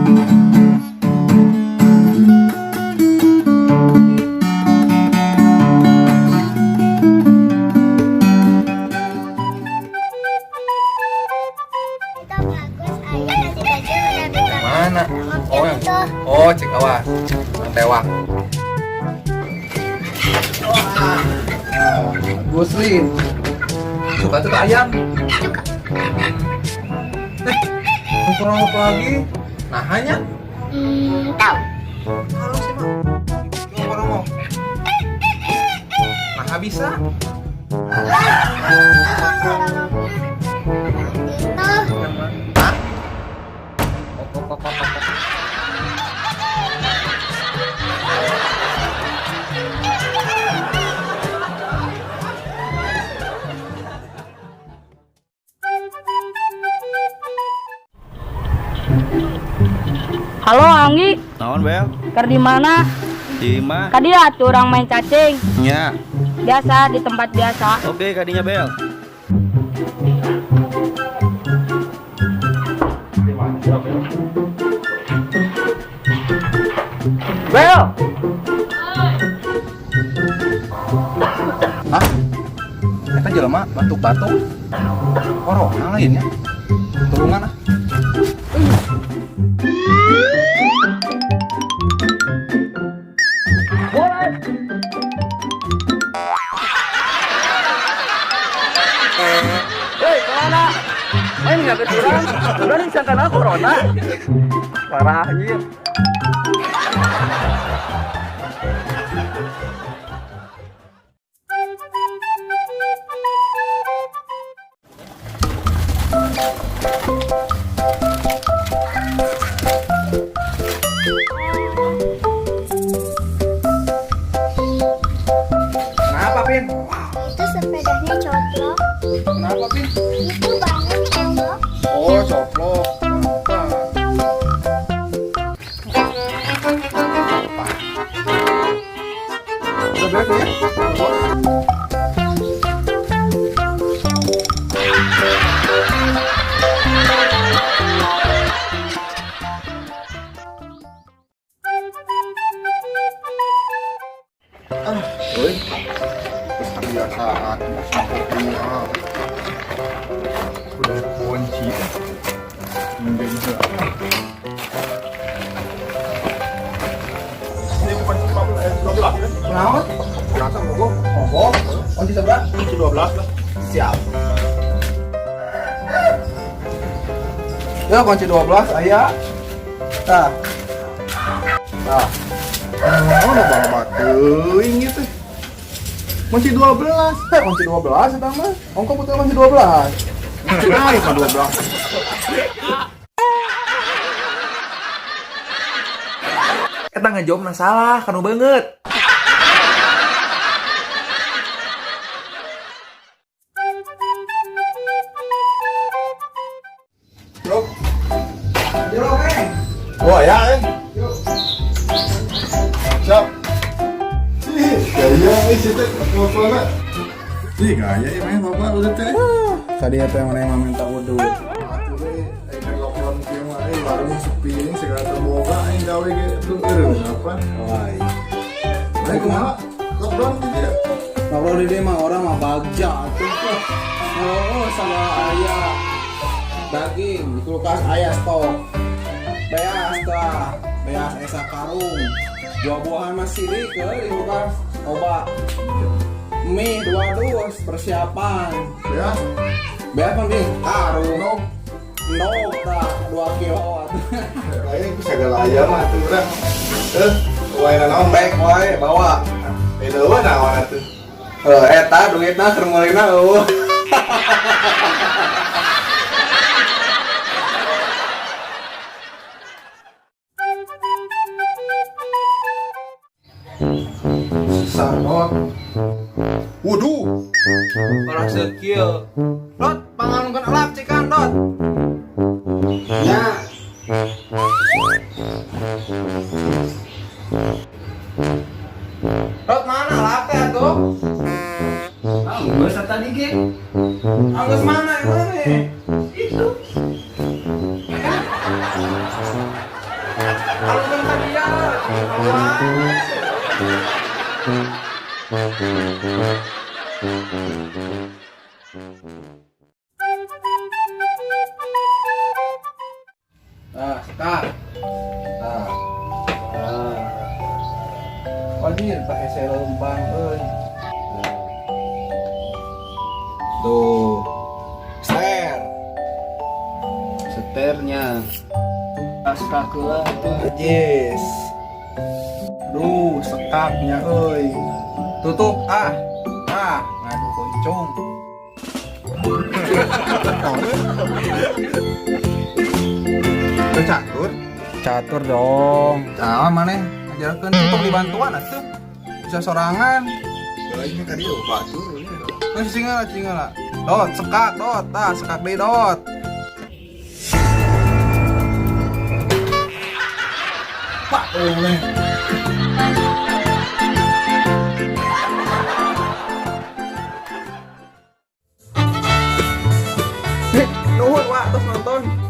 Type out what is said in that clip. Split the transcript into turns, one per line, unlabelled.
Mana? Oh, cek awas. Tewak. Guslin. Suka tuh ayam. Kurang apa lagi? Nah, hanya
Tahu.
halo sih, Mak. Kurang mau. Nah, bisa. Hah?
Halo Anggi,
Naon Bel?
ker di mana?
Di mana?
Kadieu atuh urang main cacing.
Nya.
Biasa di tempat biasa.
Oke, kadinya Bel.
Bel,
Hah? Eta jelema batuk-batuk. Corona lainnya. Tulungan ah.
hei kemana? Main nggak ke urang? Udah disangka corona. Parah anjir.
Kenapa, Pin?
Itu sepedanya coplok.
Kenapa, Pin?
Itu banyak coplok.
Oh, coplok. Kenapa? Udah beres ya? Oi. Kebiasaan semua. Udah kunci. Enggak bisa.
Ini bukan 12 kan?
Kenapa?
Berasa mogok?
Mogok. Kunci sebelah.
Kunci 12 lah.
Siap. Ya kunci 12 ayah. Tah. Tah. Oh, udah banget teuing gitu. Kunci 12. Kunci 12 eta mah. Ongko butuh kunci 12. Naik mah 12. Eta ngejawabna salah, kanu banget. Bro. Bro, Kang.
Oh ya, siap. Gaya situ ngopona.
Ih, gaya ya main bapak udah teh. Tadi eta yang mana minta wudu.
Warung sepi segala terboga aing gawe ge teueur apa?
Wah.
Aing kumaha? Lockdown gitu ya.
Kalau di dia mah orang mah bagja tuh. Oh, sama ayah. Daging di kulkas ayah stok. Beas tah. Beas esa karung. Buah-buahan masih di kulkas. Obat. Mie 2 dus persiapan.
Ya.
Beas penting karung. Ndok tah 2 kilo.
Aing segala aya mah atuh urang. Wae naon
Baik wae bawa.
Edewe naon atuh.
Eta duitna keur meulina eueuh.
Sarot. Wudu.
Orang sekieu. Dot, pangalungkeun elap cikan, Dot.
Ya.
Dot mana elap teh atuh? Geus tadi ge. Geus mana emang nih? Itu. Kalau kan dia. Ah, sekar. Ah. Ah. Wadir pakai selembang euy. Tuh. Seternya.
Sekak lah.
Yes. Duh, sekaknya euy. Tutup ah. Ah, ngadu kuncung. Catur.
Catur dong.
Nah, mana? Ajarkeun untuk dibantuan atuh. Bisa sorangan.
Ini tadi batur ini.
Terus singa. Dot, sekak, dot. Tah, sekak deui dot. Pak, nih. Nuhun, Wak, terus nonton.